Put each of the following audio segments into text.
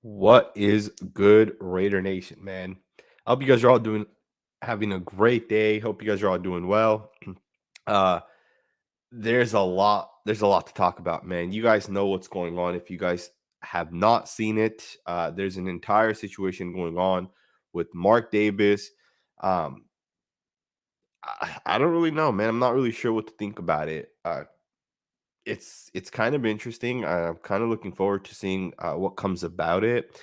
What is good, Raider Nation, man? I hope you guys are all having a great day. Hope you guys are all doing well. Uh, there's a lot to talk about, man. You guys know what's going on. If you guys have not seen it, there's an entire situation going on with Mark Davis. Um, I don't really know, man. I'm not really sure what to think about it. It's kind of interesting. I'm kind of looking forward to seeing what comes about it.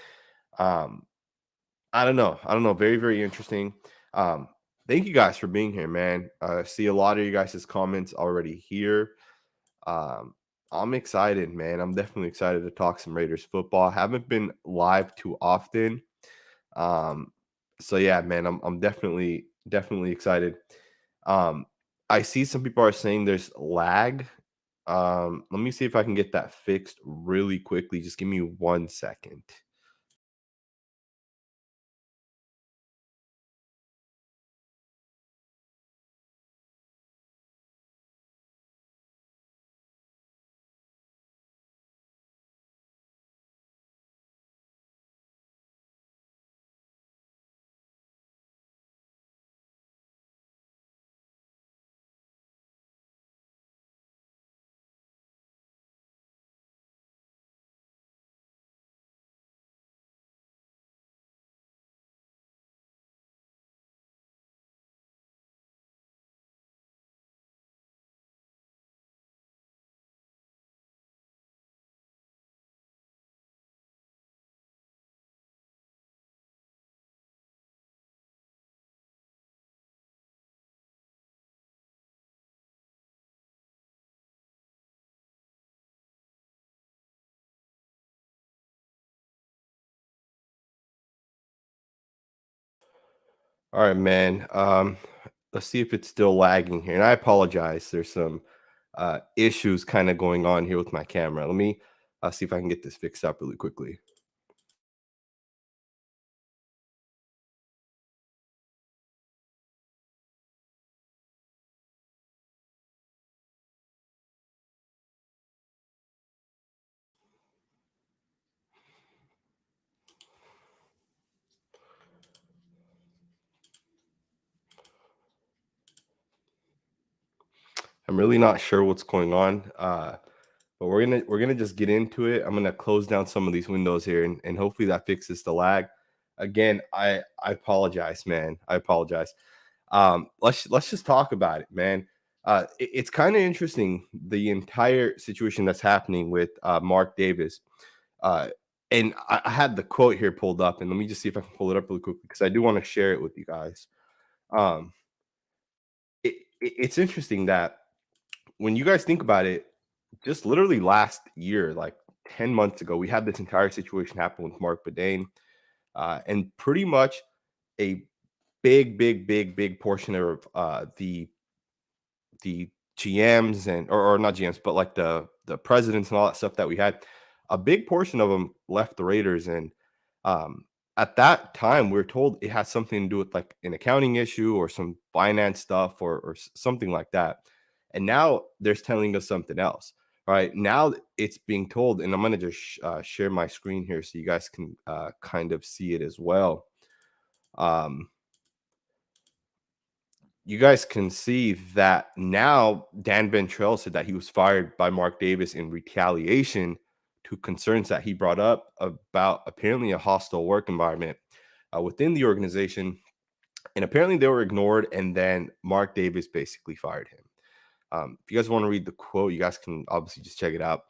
Um, I don't know. I don't know. Very, very interesting. Um, Thank you guys for being here, man. I see a lot of you guys' comments already here. Um, I'm excited, man. I'm definitely excited to talk some Raiders football. Haven't been live too often. Um, so yeah, man, I'm definitely excited. Um, I see some people are saying there's lag. Let me see if I can get that fixed really quickly. Just give me 1 second. All right, man. Let's see if it's still lagging here. And I apologize. There's some issues kind of going on here with my camera. Let me see if I can get this fixed up really quickly. I'm really not sure what's going on, but we're gonna just get into it. I'm gonna close down some of these windows here, and hopefully that fixes the lag. Again, I apologize, man. I apologize. Let's just talk about it, man. It's kind of interesting the entire situation that's happening with Mark Davis. Uh, and I had the quote here pulled up, and let me just see if I can pull it up really quickly because I do want to share it with you guys. Um, it's interesting that when you guys think about it, just literally last year, like 10 months ago, we had this entire situation happen with Mark Bedane, and pretty much a big portion of the GMs or not GMs, but like the presidents and all that stuff that we had, a big portion of them left the Raiders, and um, at that time we were told it has something to do with like an accounting issue or some finance stuff or something like that. And now they're telling us something else. Right now, it's being told, and I'm gonna just share my screen here so you guys can kind of see it as well. Um, you guys can see that now Dan Ventrell said that he was fired by Mark Davis in retaliation to concerns that he brought up about apparently a hostile work environment within the organization. And apparently they were ignored, and then Mark Davis basically fired him. If you guys want to read the quote, you guys can obviously just check it out.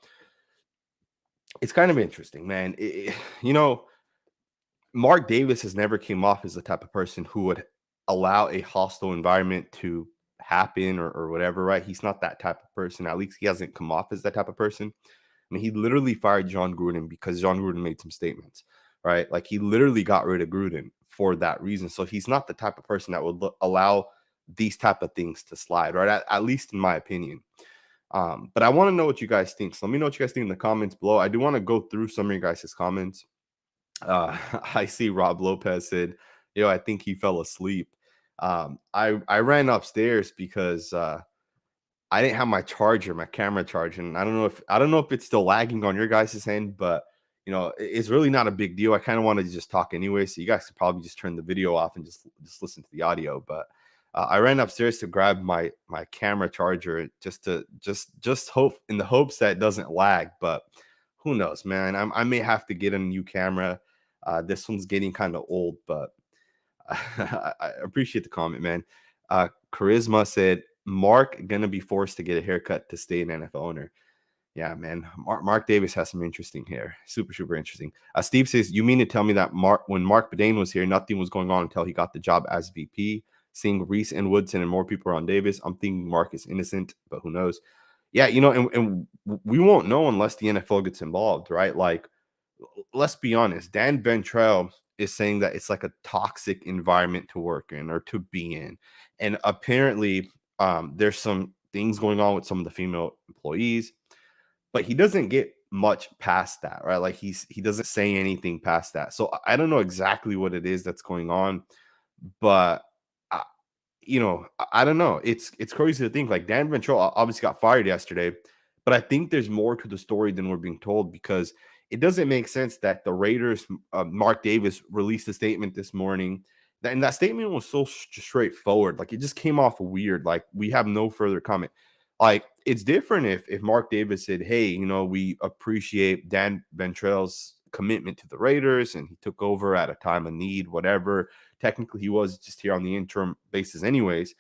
It's kind of interesting, man. You know, Mark Davis has never came off as the type of person who would allow a hostile environment to happen or whatever, right? He's not that type of person. At least he hasn't come off as that type of person. I mean, he literally fired John Gruden because John Gruden made some statements, right? Like he literally got rid of Gruden for that reason. So he's not the type of person that would allow these type of things to slide, right? At least in my opinion. But I want to know what you guys think. So let me know what you guys think in the comments below. I do want to go through some of your guys' comments. I see Rob Lopez said, "Yo, I think he fell asleep." I ran upstairs because I didn't have my charger, my camera charger, and I don't know if it's still lagging on your guys' end, but it's really not a big deal. I kind of wanted to just talk anyway, so you guys could probably just turn the video off and just listen to the audio. But I ran upstairs to grab my camera charger just to just hope in the hopes that it doesn't lag. But who knows, man? I may have to get a new camera. This one's getting kind of old, but I appreciate the comment, man. Charisma said, Mark gonna be forced to get a haircut to stay an NFL owner. Yeah, man. Mark Davis has some interesting hair. Super, super interesting. Steve says, you mean to tell me that when Mark Bedane was here, nothing was going on until he got the job as VP? Seeing Reese and Woodson and more people around Davis, I'm thinking Mark is innocent, but who knows? Yeah, and we won't know unless the NFL gets involved, right? Like, let's be honest. Dan Ventrell is saying that it's like a toxic environment to work in or to be in. And apparently, there's some things going on with some of the female employees, but he doesn't get much past that, right? Like he doesn't say anything past that. So I don't know exactly what it is that's going on, but I don't know. It's crazy to think like Dan Ventrell obviously got fired yesterday, but I think there's more to the story than we're being told because it doesn't make sense that the Raiders, Mark Davis released a statement this morning, and that statement was so straightforward. Like it just came off weird. Like we have no further comment. Like it's different if Mark Davis said, "Hey, we appreciate Dan Ventrell's commitment to the Raiders, and he took over at a time of need, whatever." Technically, he was just here on the interim basis, anyways.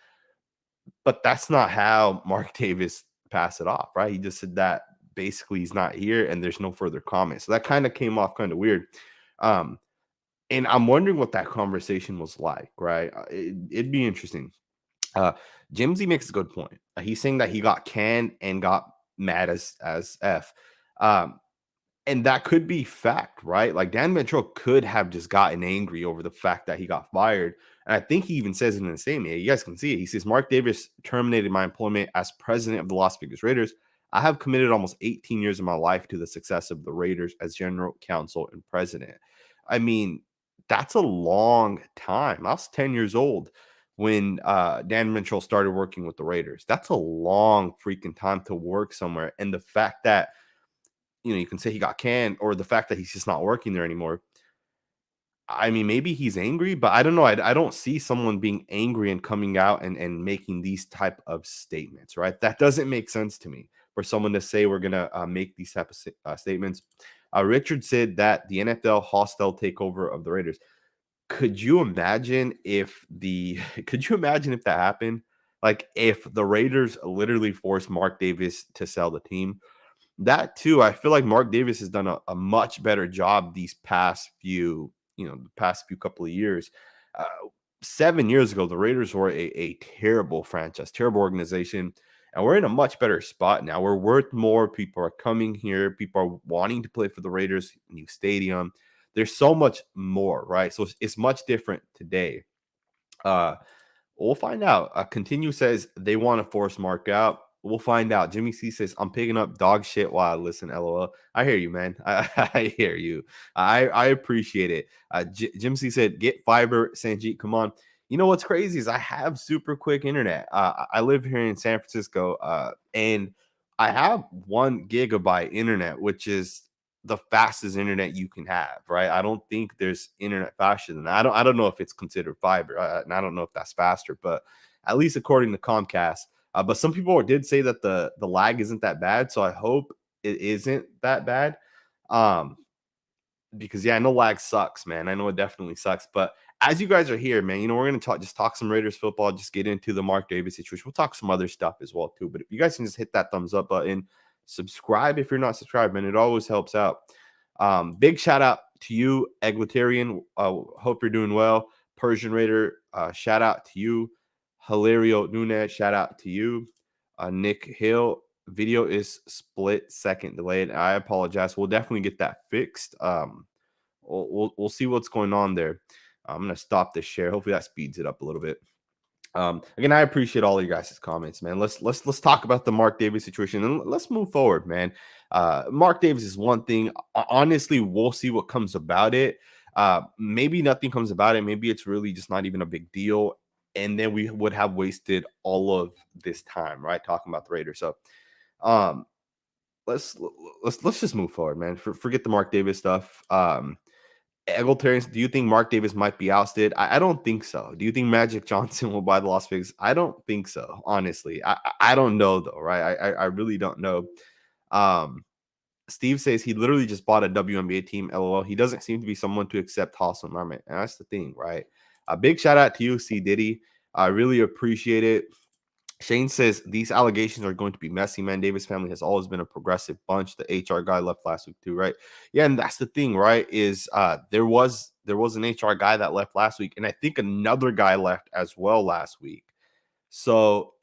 But that's not how Mark Davis passed it off, right? He just said that basically he's not here, and there's no further comment. So that kind of came off kind of weird. Um, and I'm wondering what that conversation was like, right? It'd be interesting. Uh, Jimsy makes a good point. He's saying that he got canned and got mad as F. Um, and that could be fact, right? Like Dan Ventrell could have just gotten angry over the fact that he got fired. And I think he even says it in the statement. You guys can see it. He says, Mark Davis terminated my employment as president of the Las Vegas Raiders. I have committed almost 18 years of my life to the success of the Raiders as general counsel and president. I mean, that's a long time. I was 10 years old when Dan Ventrell started working with the Raiders. That's a long freaking time to work somewhere. And the fact that you can say he got canned or the fact that he's just not working there anymore. I mean, maybe he's angry, but I don't know. I don't see someone being angry and coming out and making these type of statements, right? That doesn't make sense to me for someone to say we're going to make these type of statements. Richard said that the NFL hostile takeover of the Raiders. Could you imagine could you imagine if that happened? Like if the Raiders literally forced Mark Davis to sell the team, that too, I feel like Mark Davis has done a much better job these past few couple of years. Uh, 7 years ago, the Raiders were a terrible franchise, terrible organization, and we're in a much better spot now. We're worth more. People are coming here. People are wanting to play for the Raiders, new stadium. There's so much more, right? So it's much different today. Uh, We'll find out. Continue says they want to force Mark out. We'll find out. Jimmy C says, I'm picking up dog shit while I listen. LOL. I hear you, man. I hear you. I appreciate it. Jim C said, get fiber, Sanjit. Come on. You know what's crazy is I have super quick internet. I live here in San Francisco, and I have 1 gigabyte internet, which is the fastest internet you can have, right? I don't think there's internet faster than that. I don't know if it's considered fiber, and I don't know if that's faster, but at least according to Comcast. But some people did say that the lag isn't that bad, so I hope it isn't that bad. Um, because yeah, I know lag sucks, man. I know it definitely sucks. But as you guys are here, man, we're gonna talk some Raiders football, just get into the Mark Davis situation. We'll talk some other stuff as well too. But if you guys can just hit that thumbs up button, subscribe if you're not subscribed, man. It always helps out. Big shout out to you, Eglitarian. Hope you're doing well. Persian Raider, shout out to you. Hilario Nunez, shout out to you. Nick Hill, video is split second delayed. I apologize. We'll definitely get that fixed. We'll see what's going on there. I'm gonna stop this share. Hopefully that speeds it up a little bit. Again, I appreciate all of you guys' comments, man. Let's talk about the Mark Davis situation and let's move forward, man. Mark Davis is one thing. Honestly, we'll see what comes about it. Maybe nothing comes about it. Maybe it's really just not even a big deal. And then we would have wasted all of this time, right? Talking about the Raiders. So, um, let's let's just move forward, man. Forget the Mark Davis stuff. Egalitarians, do you think Mark Davis might be ousted? I don't think so. Do you think Magic Johnson will buy the Las Vegas? I don't think so. Honestly, I don't know though, right? I really don't know. Um, Steve says he literally just bought a WNBA team. LOL. He doesn't seem to be someone to accept hostile environment, and that's the thing, right? A big shout out to you, C Diddy. I really appreciate it. Shane says these allegations are going to be messy, man. Davis family has always been a progressive bunch. The HR guy left last week too, right? Yeah, and that's the thing, right? Is there was an HR guy that left last week, and I think another guy left as well last week. So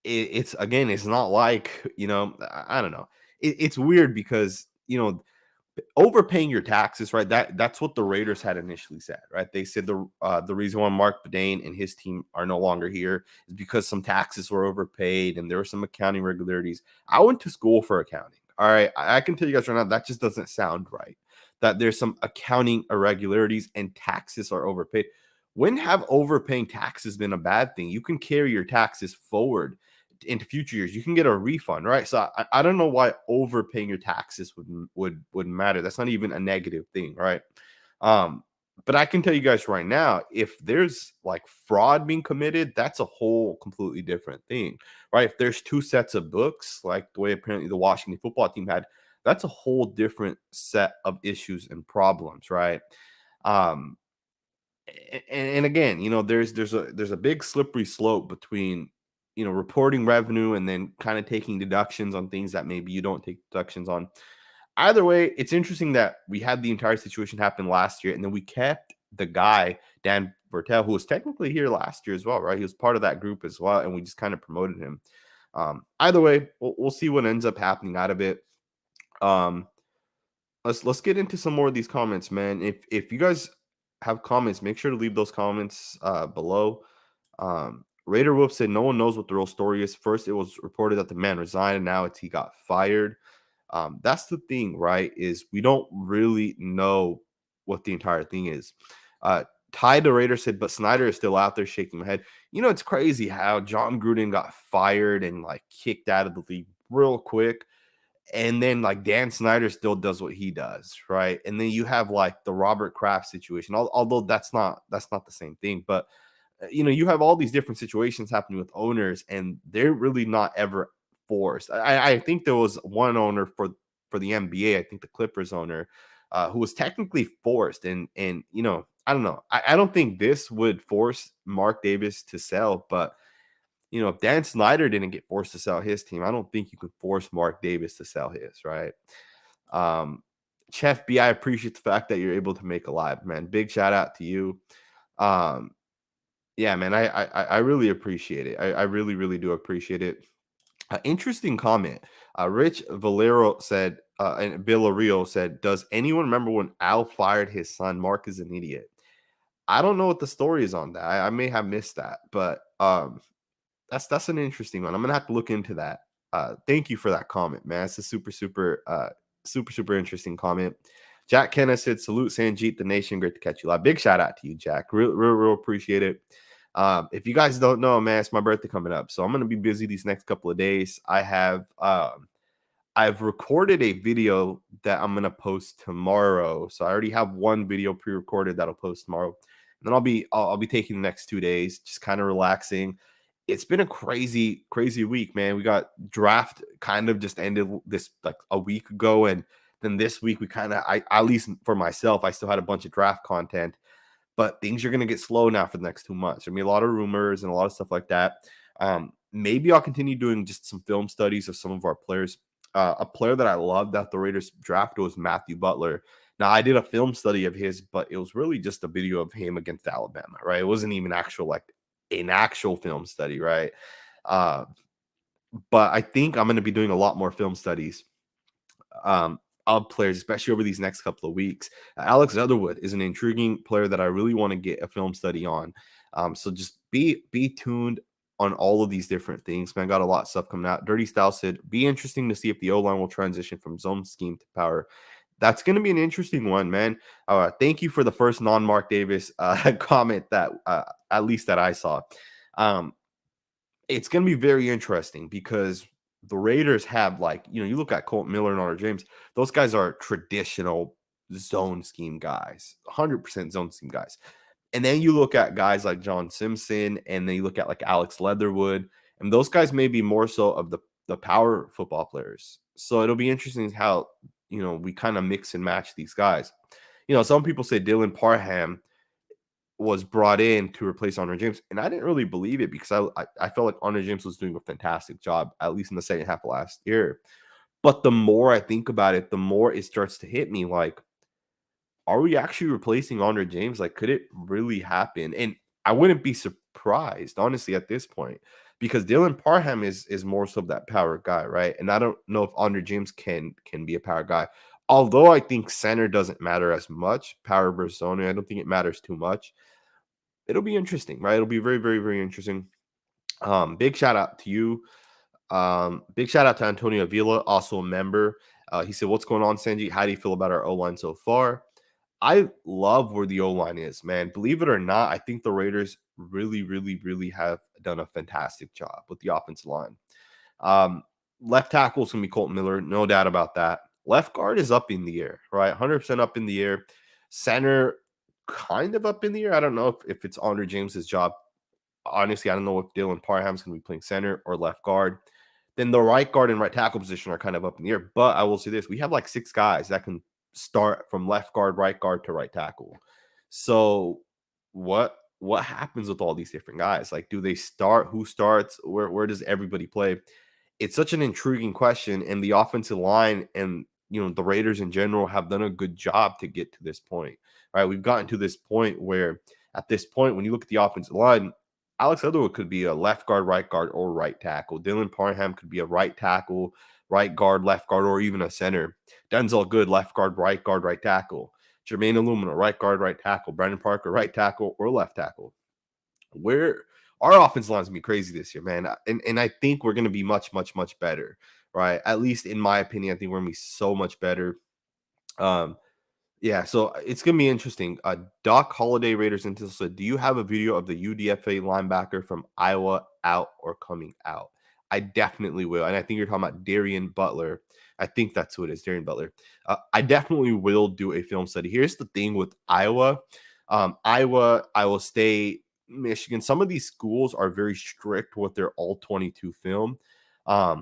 it's again, it's not like I don't know. It's weird because overpaying your taxes, right? That's what the Raiders had initially said, right? They said the reason why Mark Bedane and his team are no longer here is because some taxes were overpaid and there were some accounting irregularities. I went to school for accounting. All right, I can tell you guys right now that just doesn't sound right. That there's some accounting irregularities and taxes are overpaid. When have overpaying taxes been a bad thing? You can carry your taxes forward into future years. You can get a refund, right? So I don't know why overpaying your taxes would matter. That's not even a negative thing, right? Um, but I can tell you guys right now, if there's like fraud being committed, that's a whole completely different thing, right? If there's two sets of books, like the way apparently the Washington football team had, that's a whole different set of issues and problems, right? Um, and again, there's a big slippery slope between reporting revenue and then kind of taking deductions on things that maybe you don't take deductions on. Either way, it's interesting that we had the entire situation happen last year, and then we kept the guy Dan Bertel, who was technically here last year as well, right? He was part of that group as well, and we just kind of promoted him. Either way, we'll see what ends up happening out of it. Um, let's get into some more of these comments, man. If you guys have comments, make sure to leave those comments below. Raider Wolf said no one knows what the real story is. First, it was reported that the man resigned, and now he got fired. That's the thing, right? Is we don't really know what the entire thing is. Ty the Raider said, but Snyder is still out there shaking my head. It's crazy how John Gruden got fired and like kicked out of the league real quick, and then like Dan Snyder still does what he does, right? And then you have like the Robert Kraft situation, although that's not the same thing. But you have all these different situations happening with owners, and they're really not ever forced. I think there was one owner for the NBA, I think the Clippers owner, who was technically forced, and I don't know. I don't think this would force Mark Davis to sell, but if Dan Snyder didn't get forced to sell his team, I don't think you could force Mark Davis to sell his, right? Um, Chef B, I appreciate the fact that you're able to make a live, man. Big shout out to you. Um, yeah, man, I really appreciate it. I really, really do appreciate it. Interesting comment. Rich Valero said, and Villarreal said, does anyone remember when Al fired his son? Mark is an idiot. I don't know what the story is on that. I may have missed that, but that's an interesting one. I'm gonna have to look into that. Thank you for that comment, man. It's a super interesting comment. Jack Kenna said, "Salute Sanjit, the nation. Great to catch you live. Big shout out to you, Jack. Real appreciate it. If you guys don't know, man, it's my birthday coming up, so I'm gonna be busy these next couple of days. I've recorded a video that I'm gonna post tomorrow. So I already have one video pre-recorded that'll post tomorrow. And then I'll be taking the next 2 days, just kind of relaxing. It's been a crazy week, man. We got draft kind of just ended this like a week ago, and then this week we kind of I at least for myself, I still had a bunch of draft content, but things are going to get slow now for the next 2 months. There'll be a lot of rumors and a lot of stuff like that. Maybe I'll continue doing just some film studies of some of our players. A player that I loved that the Raiders drafted was Matthew Butler. Now, I did a film study of his, but it was really just a video of him against Alabama, right? It wasn't even an actual film study, right? Uh, but I think I'm going to be doing a lot more film studies of players, especially over these next couple of weeks. Alex Leatherwood is an intriguing player that I really want to get a film study on. So just be tuned on all of these different things. Man, got a lot of stuff coming out. Dirty Style said, be interesting to see if the O-line will transition from zone scheme to power. That's going to be an interesting one, man. Thank you for the first non-Mark Davis comment that at least that I saw. It's going to be very interesting because the Raiders have, like, you look at Colt Miller and Honor James, those guys are traditional zone scheme guys, 100% zone scheme guys. And then you look at guys like John Simpson, and then you look at like Alex Leatherwood, and those guys may be more so of the power football players. So it'll be interesting how, we kind of mix and match these guys. Some people say Dylan Parham was brought in to replace Honor James, and I didn't really believe it because I felt like Honor James was doing a fantastic job, at least in the second half of last year. But the more I think about it, the more it starts to hit me like, are we actually replacing Andre James? Like, could it really happen? And I wouldn't be surprised, honestly, at this point, because Dylan Parham is more so that power guy, right? And I don't know if Andre James can be a power guy. Although I think center doesn't matter as much, power versus zone, I don't think it matters too much. It'll be interesting, right? It'll be very, very, very interesting. Big shout out to you. Big shout out to Antonio Avila, also a member. He said, "What's going on, Sanji? How do you feel about our O line so far?" I love where the O line is, man. Believe it or not, I think the Raiders really, really, really have done a fantastic job with the offensive line. Um, Left tackle is going to be Colton Miller, no doubt about that. Left guard is up in the air, right? 100% up in the air. Center, kind of up in the air. I don't know if it's Andre James's job. Honestly, I don't know if Dylan Parham's going to be playing center or left guard. Then the right guard and right tackle position are kind of up in the air. But I will say this: we have like 6 guys that can start from left guard, right guard to right tackle. So what happens with all these different guys? Like, do they start? Who starts? Where does everybody play? It's such an intriguing question, and the offensive line and the Raiders in general have done a good job to get to this point. Right, we've gotten to this point where at this point, when you look at the offensive line, Alex Leatherwood could be a left guard, or right tackle. Dylan Parham could be a right tackle, right guard, left guard, or even a center. Denzel Good, left guard, right tackle. Jermaine Illumina, right guard, right tackle. Brandon Parker, right tackle or left tackle. Where our offensive line is gonna be crazy this year, man. And I think we're gonna be much, much, much better, right? At least in my opinion, I think we're gonna be so much better. Um, yeah, so it's gonna be interesting. Doc Holiday Raiders Intel said, "Do you have a video of the UDFA linebacker from Iowa out or coming out?" I definitely will, and I think you're talking about Darian Butler. I think that's who it is, Darian Butler. I definitely will do a film study. Here's the thing with Iowa, Iowa State, Michigan. Some of these schools are very strict with their all 22 film. I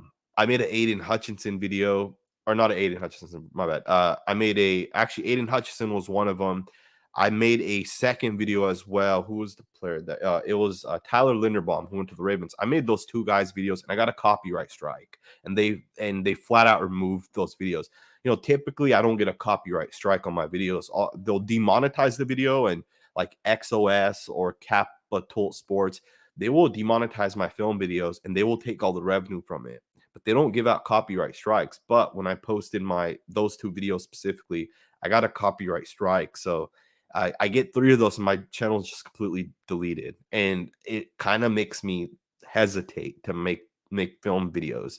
made an Aiden Hutchinson video, or not an Aiden Hutchinson, my bad. Actually, Aiden Hutchinson was one of them. I made a second video as well. Who was the player that it was Tyler Linderbaum, who went to the Ravens. I made those 2 guys videos and I got a copyright strike, and they flat out removed those videos. Typically I don't get a copyright strike on my videos. They'll demonetize the video, and like XOS or Capital Sports, they will demonetize my film videos and they will take all the revenue from it, but they don't give out copyright strikes. But when I posted those 2 videos specifically, I got a copyright strike. So I get 3 of those, and my channel is just completely deleted, and it kind of makes me hesitate to make film videos.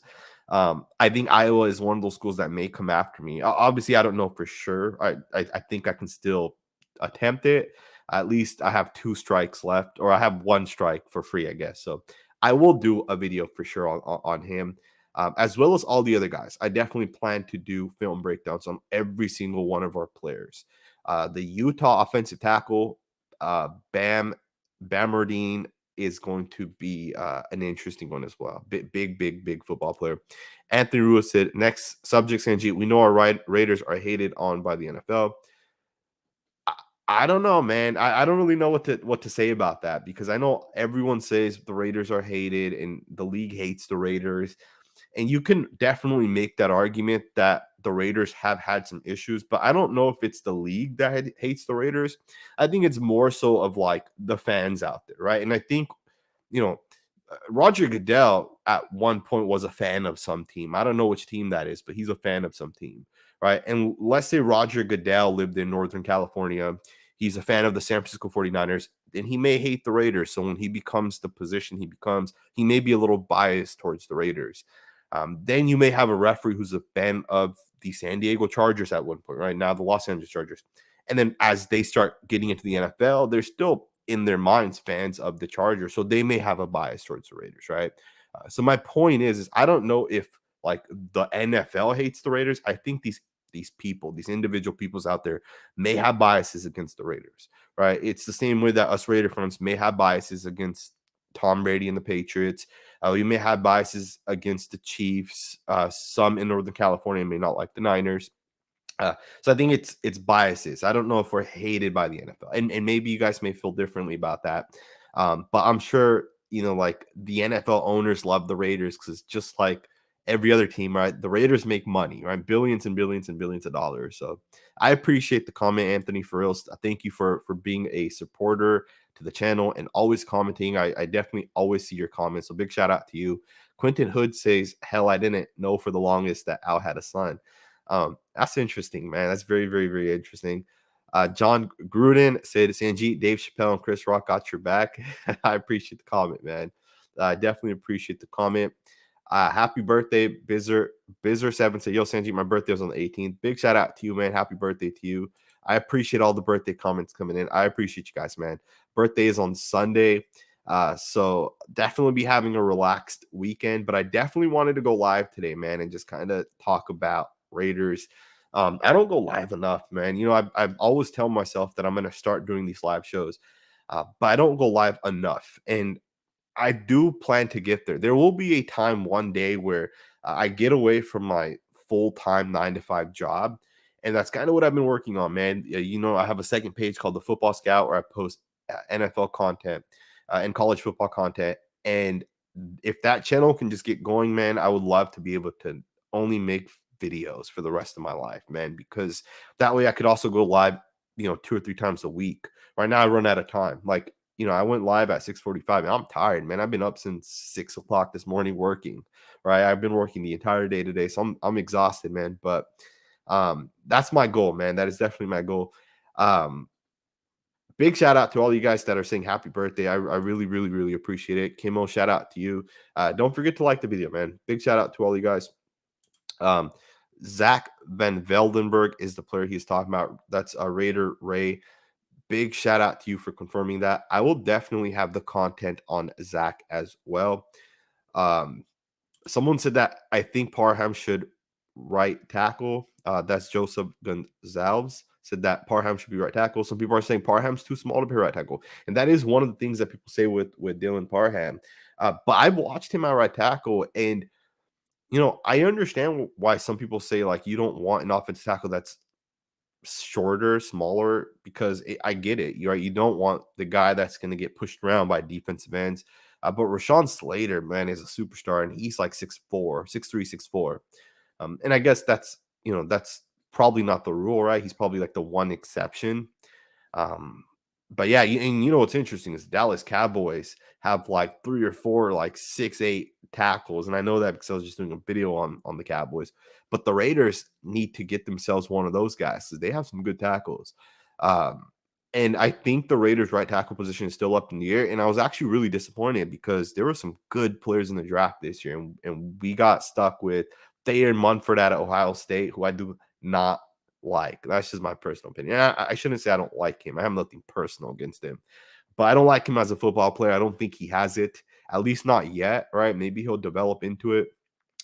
I think Iowa is one of those schools that may come after me. Obviously, I don't know for sure. I think I can still attempt it. At least I have 2 strikes left, or I have 1 strike for free, I guess. So I will do a video for sure on him, as well as all the other guys. I definitely plan to do film breakdowns on every single one of our players. The Utah offensive tackle, Bamardine, is going to be an interesting one as well. Big football player. Anthony Ruiz said, "Next subject, Sanjit. We know our Raiders are hated on by the NFL." I don't know, man. I don't really know what to say about that, because I know everyone says the Raiders are hated and the league hates the Raiders. And you can definitely make that argument that the Raiders have had some issues, but I don't know if it's the league that hates the Raiders. I think it's more so of like the fans out there, right? And I think, you know, Roger Goodell at one point was a fan of some team. I don't know which team that is, but he's a fan of some team, right? And let's say Roger Goodell lived in Northern California. He's a fan of the San Francisco 49ers, and he may hate the Raiders. So when he becomes the position he becomes, he may be a little biased towards the Raiders. Then you may have a referee who's a fan of the San Diego Chargers at one point, right? Now the Los Angeles Chargers. And then as they start getting into the NFL, they're still in their minds fans of the Chargers. So they may have a bias towards the Raiders, right? So my point is I don't know if like the NFL hates the Raiders. I think these people, these individual peoples out there may have biases against the Raiders, right? It's the same way that us Raider fans may have biases against Tom Brady and the Patriots. We may have biases against the Chiefs. Some in Northern California may not like the Niners. So I think it's biases. I don't know if we're hated by the NFL, and maybe you guys may feel differently about that. But I'm sure like the NFL owners love the Raiders because just like every other team, right? The Raiders make money, right? Billions and billions and billions of dollars. So I appreciate the comment, Anthony. For real, thank you for being a supporter to the channel and always commenting. I definitely always see your comments. So big shout out to you. Quentin Hood says, "Hell, I didn't know for the longest that Al had a son." That's interesting, man. That's very, very, very interesting. John Gruden said, Sanjit, Dave Chappelle, and Chris Rock got your back. I appreciate the comment, man. I definitely appreciate the comment. Happy birthday, Bizzer7 said, Yo, Sanjit, my birthday was on the 18th. Big shout out to you, man. Happy birthday to you. I appreciate all the birthday comments coming in. I appreciate you guys, man. Birthday is on Sunday. So definitely be having a relaxed weekend, but I definitely wanted to go live today, man, and just kind of talk about Raiders. I don't go live enough, man. I always tell myself that I'm going to start doing these live shows, but I don't go live enough. And I do plan to get there. There will be a time one day where I get away from my full time 9 to 5 job. And that's kind of what I've been working on, man. I have a second page called the Football Scout where I post NFL content and college football content. And if that channel can just get going, man, I would love to be able to only make videos for the rest of my life, man, because that way I could also go live, 2 or 3 times a week. Right now I run out of time. Like, I went live at 6:45 and I'm tired, man. I've been up since 6 o'clock this morning working, right? I've been working the entire day today. So I'm exhausted, man. But that's my goal, man. That is definitely my goal. Big shout out to all you guys that are saying happy birthday. I really, really, really appreciate it. Kimo, shout out to you. Don't forget to like the video, man. Big shout out to all you guys. Um, Zach Van Veldenberg is the player he's talking about. That's a Raider Ray. Big shout out to you for confirming that. I will definitely have the content on Zach as well. Um, Someone said that I think Parham should right tackle. That's Joseph Gonzalez said that Parham should be right tackle. Some people are saying Parham's too small to be right tackle, and that is one of the things that people say with Dylan Parham. But I've watched him at right tackle, and I understand why some people say like you don't want an offensive tackle that's shorter, smaller, because I get it. You're right. You don't want the guy that's going to get pushed around by defensive ends. But Rashawn Slater, man, is a superstar, and he's like 6'4", 6'3", 6'4". And I guess that's probably not the rule, right? He's probably like the one exception. Um, but yeah, and what's interesting is Dallas Cowboys have like 3 or 4 like 6'8" tackles, and I know that because I was just doing a video on the Cowboys. But the Raiders need to get themselves one of those guys because they have some good tackles. Um, and I think the Raiders' right tackle position is still up in the air. And I was actually really disappointed because there were some good players in the draft this year, and we got stuck with Thayer Munford out of Ohio State, who I do not like. That's just my personal opinion. I shouldn't say I don't like him. I have nothing personal against him, but I don't like him as a football player. I don't think he has it, at least not yet. Right? Maybe he'll develop into it.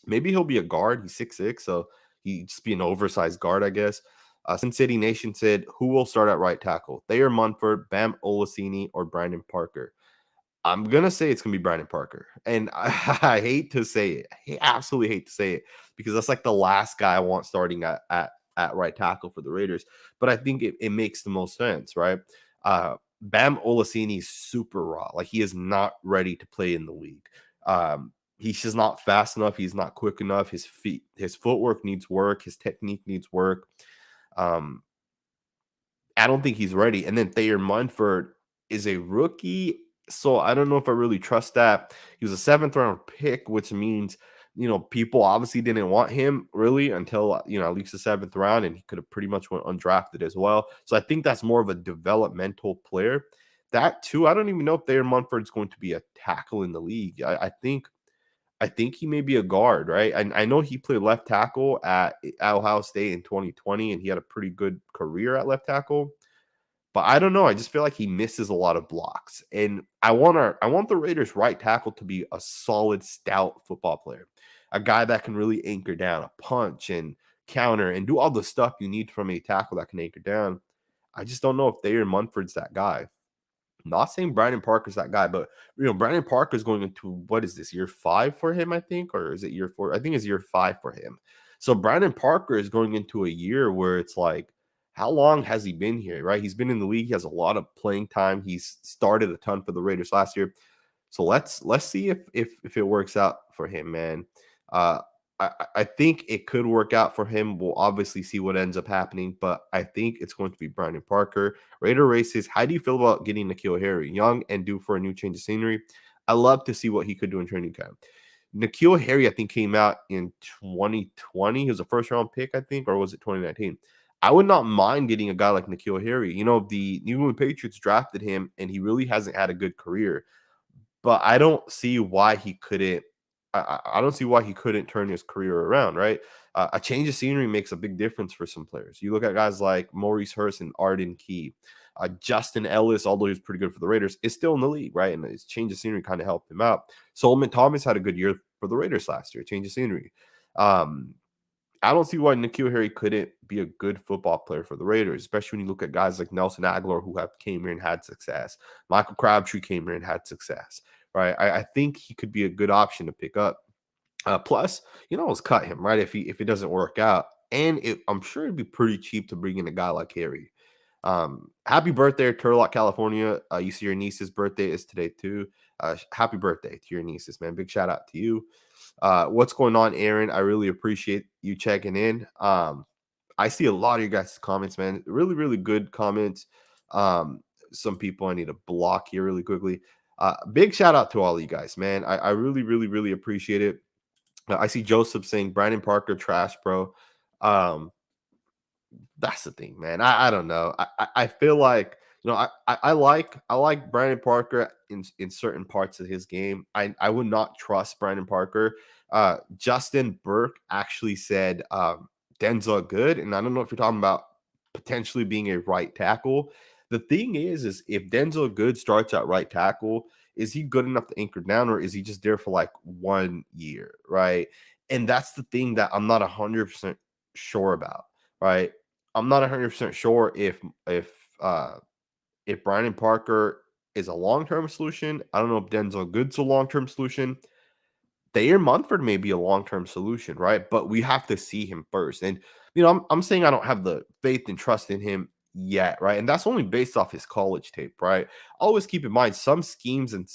Maybe he'll be a guard. He's 6'6", so he just be an oversized guard, I guess. Sin City Nation said, "Who will start at right tackle? Thayer Munford, Bam Olaseni, or Brandon Parker?" I'm gonna say it's gonna be Brandon Parker, and I hate to say it. I absolutely hate to say it because that's like the last guy I want starting at right tackle for the Raiders. But I think it makes the most sense, right? Bam Olaseni is super raw. Like he is not ready to play in the league. He's just not fast enough. He's not quick enough. His footwork needs work. His technique needs work. Um, I don't think he's ready. And then Thayer Munford is a rookie, so I don't know if I really trust that. He was a 7th-round pick, which means people obviously didn't want him really until at least the 7th round, and he could have pretty much went undrafted as well. So I think that's more of a developmental player. That too, I don't even know if Thayer Munford is going to be a tackle in the league. I think he may be a guard, right? I know he played left tackle at Ohio State in 2020, and he had a pretty good career at left tackle. But I don't know. I just feel like he misses a lot of blocks. And I want the Raiders right tackle to be a solid, stout football player. A guy that can really anchor down, a punch and counter and do all the stuff you need from a tackle that can anchor down. I just don't know if Thayer Munford's that guy. Not saying Brandon Parker's that guy, but Brandon Parker's going into what is this, year 5 for him, I think, or is it year 4? I think it's year 5 for him. So Brandon Parker is going into a year where it's like, how long has he been here, right? He's been in the league. He has a lot of playing time. He's started a ton for the Raiders last year. So let's see if it works out for him, man. Uh, I think it could work out for him. We'll obviously see what ends up happening, but I think it's going to be Brandon Parker. Raider races. How do you feel about getting N'Keal Harry, young and due for a new change of scenery? I love to see what he could do in training camp. N'Keal Harry, I think, came out in 2020. He was a first round pick, I think, or was it 2019? I would not mind getting a guy like N'Keal Harry. The New England Patriots drafted him, and he really hasn't had a good career. But I don't see why he couldn't. I don't see why he couldn't turn his career around, right? A change of scenery makes a big difference for some players. You look at guys like Maurice Hurst and Arden Key. Justin Ellis, although he was pretty good for the Raiders, is still in the league, right? And his change of scenery kind of helped him out. Solomon Thomas had a good year for the Raiders last year, change of scenery. Um, I don't see why N'Keal Harry couldn't be a good football player for the Raiders, especially when you look at guys like Nelson Aguilar who have came here and had success. Michael Crabtree came here and had success, right? I think he could be a good option to pick up. Plus, let's cut him, right? If it doesn't work out, and I'm sure it'd be pretty cheap to bring in a guy like Harry. Happy birthday, Turlock, California. You see your niece's birthday is today too. Happy birthday to your nieces, man. Big shout out to you. What's going on, Aaron? I really appreciate you checking in. I see a lot of you guys' comments, man. Really, really good comments. Um, some people I need to block here really quickly. Big shout out to all of you guys, man. I really, really, really appreciate it. I see Joseph saying Brandon Parker trash, bro. Um, that's the thing, man. I don't know. I feel like I like Brandon Parker in certain parts of his game. I would not trust Brandon Parker. Justin Burke actually said Denzel Good, and I don't know if you're talking about potentially being a right tackle. The thing is if Denzel Good starts at right tackle, is he good enough to anchor down, or is he just there for like 1 year, right? And that's the thing that I'm not 100% sure about, right? I'm not 100% sure uh if Brandon Parker is a long-term solution. I don't know if Denzel Good's a long-term solution. Thayer Munford may be a long-term solution, right? But we have to see him first. And I'm saying I don't have the faith and trust in him yet, right? And that's only based off his college tape, right? Always keep in mind some schemes and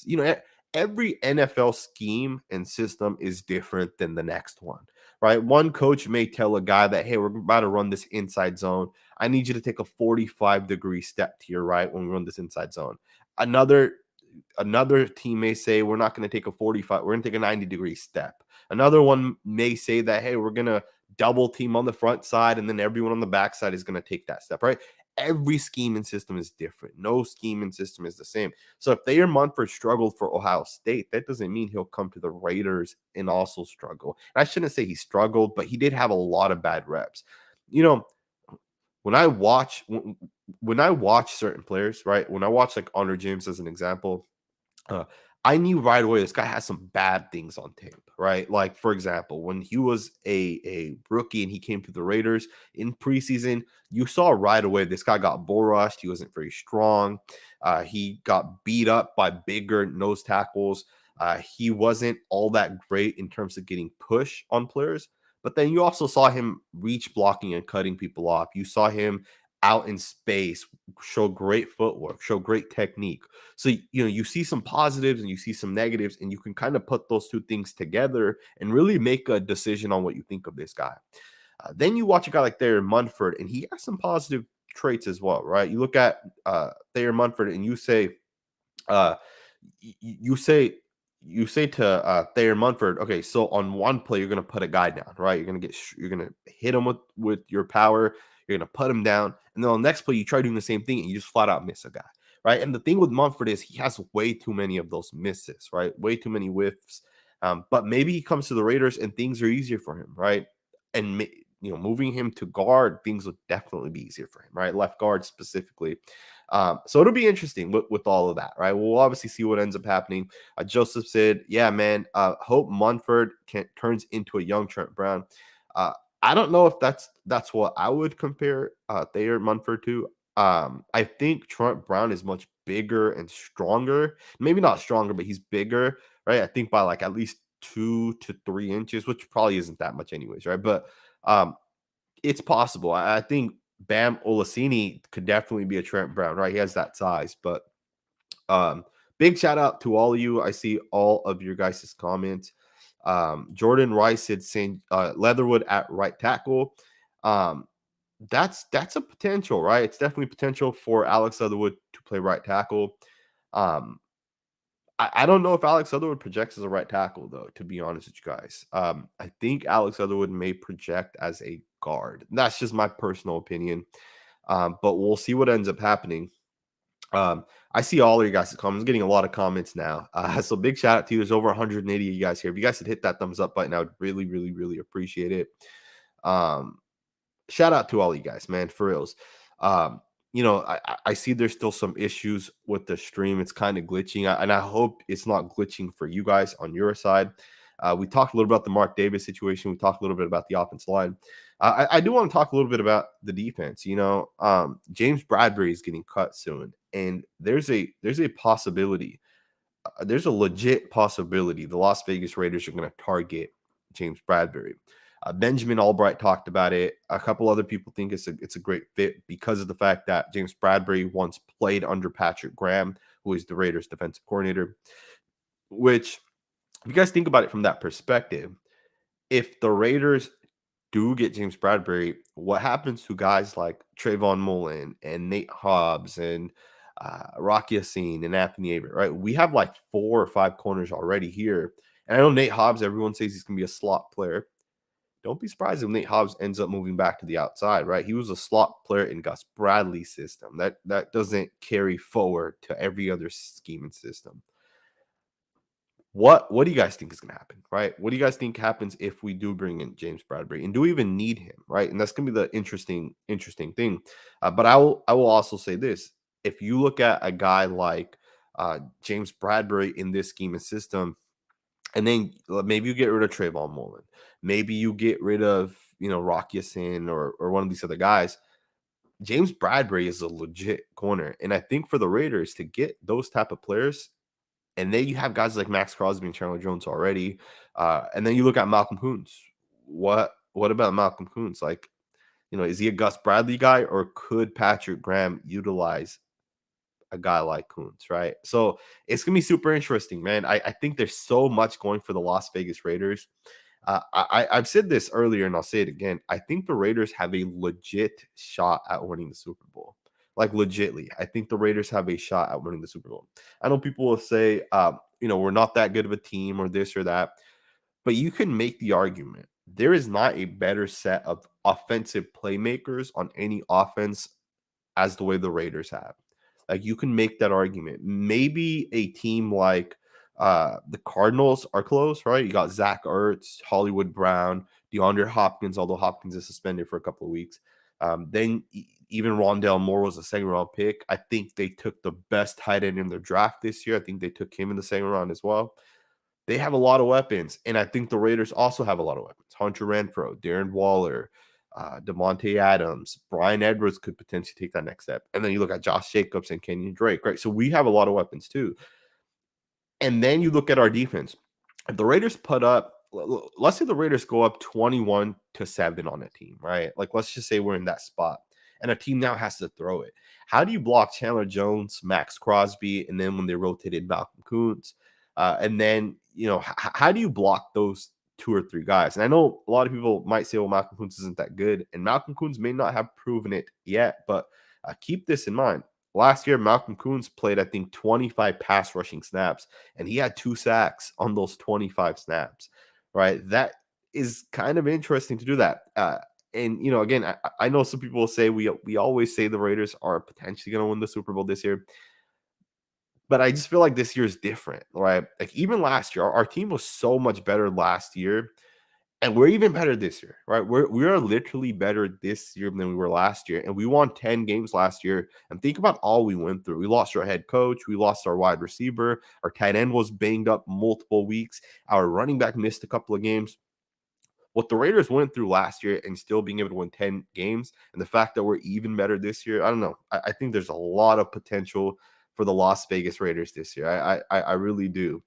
every NFL scheme and system is different than the next one, right? One coach may tell a guy that, hey, we're about to run this inside zone. I need you to take a 45-degree step to your right when we run this inside zone. Another team may say we're not going to take a 45, we're going to take a 90-degree step. Another one may say that, hey, we're going to double team on the front side, and then everyone on the back side is going to take that step, right? Every scheme and system is different. No scheme and system is the same. So if Thayer Munford struggled for Ohio State, that doesn't mean he'll come to the Raiders and also struggle. And I shouldn't say he struggled, but he did have a lot of bad reps. You know, when I watch when I watch certain players, right? When I watch like Honor James as an example, uh, I knew right away this guy has some bad things on tape, right? Like for example, when he was a rookie and he came to the Raiders in preseason, you saw right away this guy got bull rushed. He wasn't very strong. He got beat up by bigger nose tackles. He wasn't all that great in terms of getting push on players. But then you also saw him reach blocking and cutting people off. You saw him out in space, show great footwork, show great technique. So, you see some positives and you see some negatives, and you can kind of put those two things together and really make a decision on what you think of this guy. Then you watch a guy like Thayer Munford, and he has some positive traits as well, right? You look at Thayer Munford and you say, uh, you say you say to Thayer Munford, okay, so on one play you're going to put a guy down, right? You're going to hit him with your power. You're going to put him down, and then on the next play you try doing the same thing and you just flat out miss a guy, right? And the thing with Munford is he has way too many of those misses, right? Way too many whiffs. But maybe he comes to the Raiders and things are easier for him, right? And moving him to guard, things would definitely be easier for him, right? Left guard specifically. So it'll be interesting with all of that, right? We'll obviously see what ends up happening. Joseph said, "Yeah, man, hope Munford turns into a young Trent Brown." Uh, I don't know if that's what I would compare Thayer Munford to. I think Trent Brown is much bigger and stronger. Maybe not stronger, but he's bigger, right? I think by like at least 2 to 3 inches, which probably isn't that much anyways, right? But um, it's possible. I think Bam Olaseni could definitely be a Trent Brown, right? He has that size. But big shout out to all of you. I see all of your guys' comments. Jordan Rice said Leatherwood at right tackle. Um, that's a potential, right? It's definitely potential for Alex Leatherwood to play right tackle. Um, I don't know if Alex Leatherwood projects as a right tackle, though, to be honest with you guys. I think Alex Leatherwood may project as a guard. That's just my personal opinion. But we'll see what ends up happening. I see all of you guys' comments. I'm getting a lot of comments now. So big shout out to you. There's over 180 of you guys here. If you guys could hit that thumbs up button, I would really, really, really appreciate it. Shout out to all you guys, man, for reals. Um, I see there's still some issues with the stream. It's kind of glitching, and I hope it's not glitching for you guys on your side. We talked a little about the Mark Davis situation. We talked a little bit about the offensive line. I do want to talk a little bit about the defense. James Bradberry is getting cut soon, and there's a possibility, there's a legit possibility the Las Vegas Raiders are going to target James Bradberry. Benjamin Albright talked about it. A couple other people think it's a great fit because of the fact that James Bradberry once played under Patrick Graham, who is the Raiders defensive coordinator. Which, if you guys think about it from that perspective, if the Raiders do get James Bradberry, what happens to guys like Trayvon Mullen and Nate Hobbs and Rocky Yassin and Anthony Averett, right? We have like 4 or 5 corners already here. And I know Nate Hobbs, everyone says he's going to be a slot player. Don't be surprised if Nate Hobbs ends up moving back to the outside, right? He was a slot player in Gus Bradley's system. That doesn't carry forward to every other scheme and system. What do you guys think is going to happen, right? What do you guys think happens if we do bring in James Bradberry, and do we even need him, right? And that's going to be the interesting thing. But I will also say this: if you look at a guy like James Bradberry in this scheme and system, and then maybe you get rid of Trayvon Mullen, maybe you get rid of Rocky Yassin or one of these other guys. James Bradberry is a legit corner, and I think for the Raiders to get those type of players. And then you have guys like Max Crosby and Chandler Jones already. And then you look at Malcolm Koonce. What about Malcolm Koonce? Like, is he a Gus Bradley guy, or could Patrick Graham utilize a guy like Koonce, right? So it's going to be super interesting, man. I think there's so much going for the Las Vegas Raiders. I've said this earlier, and I'll say it again. I think the Raiders have a legit shot at winning the Super Bowl. Like, legitly, I think the Raiders have a shot at winning the Super Bowl. I know people will say, we're not that good of a team or this or that, but you can make the argument. There is not a better set of offensive playmakers on any offense as the way the Raiders have. Like, you can make that argument. Maybe a team like the Cardinals are close, right? You got Zach Ertz, Hollywood Brown, DeAndre Hopkins, although Hopkins is suspended for a couple of weeks. Then even Rondale Moore was a second-round pick. I think they took the best tight end in their draft this year. I think they took him in the second round as well. They have a lot of weapons, and I think the Raiders also have a lot of weapons. Hunter Renfrow, Darren Waller, Devontae Adams, Brian Edwards could potentially take that next step. And then you look at Josh Jacobs and Kenyon Drake, right? So we have a lot of weapons too. And then you look at our defense. If the Raiders put up, let's say the Raiders go up 21-7 on a team, right? Like, let's just say we're in that spot, and a team now has to throw it. How do you block Chandler Jones, Max Crosby, and then when they rotated Malcolm Koonce? And then, how do you block those 2 or 3 guys? And I know a lot of people might say, well, Malcolm Koonce isn't that good. And Malcolm Koonce may not have proven it yet, but keep this in mind. Last year, Malcolm Koonce played, I think, 25 pass rushing snaps, and he had 2 sacks on those 25 snaps, right? That is kind of interesting to do that. And, again, I know some people will say we always say the Raiders are potentially going to win the Super Bowl this year. But I just feel like this year is different, right? Like, even last year, our team was so much better last year. And we're even better this year, right? We are literally better this year than we were last year, and we won 10 games last year. And think about all we went through. We lost our head coach, we lost our wide receiver, our tight end was banged up multiple weeks, our running back missed a couple of games. What the Raiders went through last year and still being able to win 10 games, and the fact that we're even better this year, I don't know. I think there's a lot of potential for the Las Vegas Raiders this year. I really do.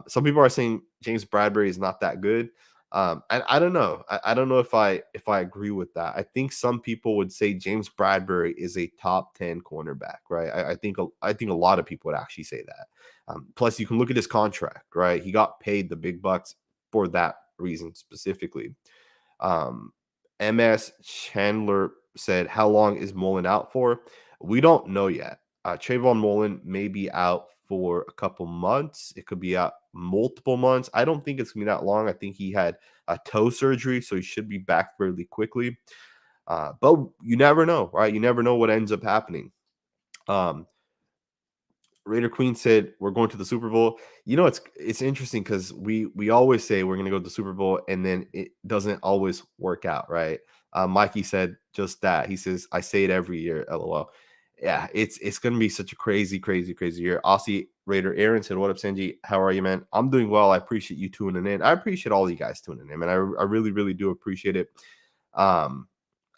Some people are saying James Bradberry is not that good. And I don't know. I don't know if I agree with that. I think some people would say James Bradberry is a top 10 cornerback, right? I think a lot of people would actually say that. Plus, you can look at his contract, right? He got paid the big bucks for that reason specifically. Um, MS Chandler said, "How long is Mullen out for?" We don't know yet. Trayvon Mullen may be out for a couple months. It could be out multiple months. I don't think it's gonna be that long. I think he had a toe surgery, so he should be back fairly quickly. But you never know, right? You never know what ends up happening. Um, Raider Queen said, "We're going to the Super Bowl." It's interesting because we always say we're going to go to the Super Bowl, and then it doesn't always work out, right? Mikey said just that. He says, "I say it every year." LOL. Yeah, it's going to be such a crazy, crazy, crazy year. Aussie Raider Aaron said, "What up, Sanji? How are you, man? I'm doing well. I appreciate you tuning in. I appreciate all you guys tuning in, man. I really, really do appreciate it." Um,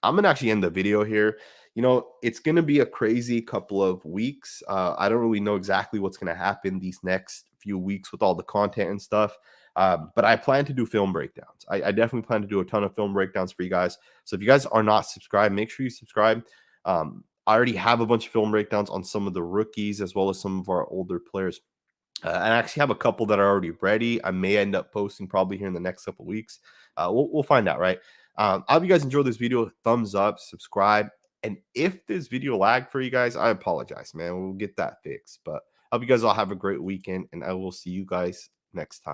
I'm gonna actually end the video here. It's gonna be a crazy couple of weeks. I don't really know exactly what's gonna happen these next few weeks with all the content and stuff. But I plan to do film breakdowns. I definitely plan to do a ton of film breakdowns for you guys. So if you guys are not subscribed, make sure you subscribe. I already have a bunch of film breakdowns on some of the rookies as well as some of our older players. I actually have a couple that are already ready. I may end up posting probably here in the next couple weeks. We'll find out, right? I hope you guys enjoyed this video. Thumbs up, subscribe. And if this video lagged for you guys, I apologize, man. We'll get that fixed. But I hope you guys all have a great weekend, and I will see you guys next time.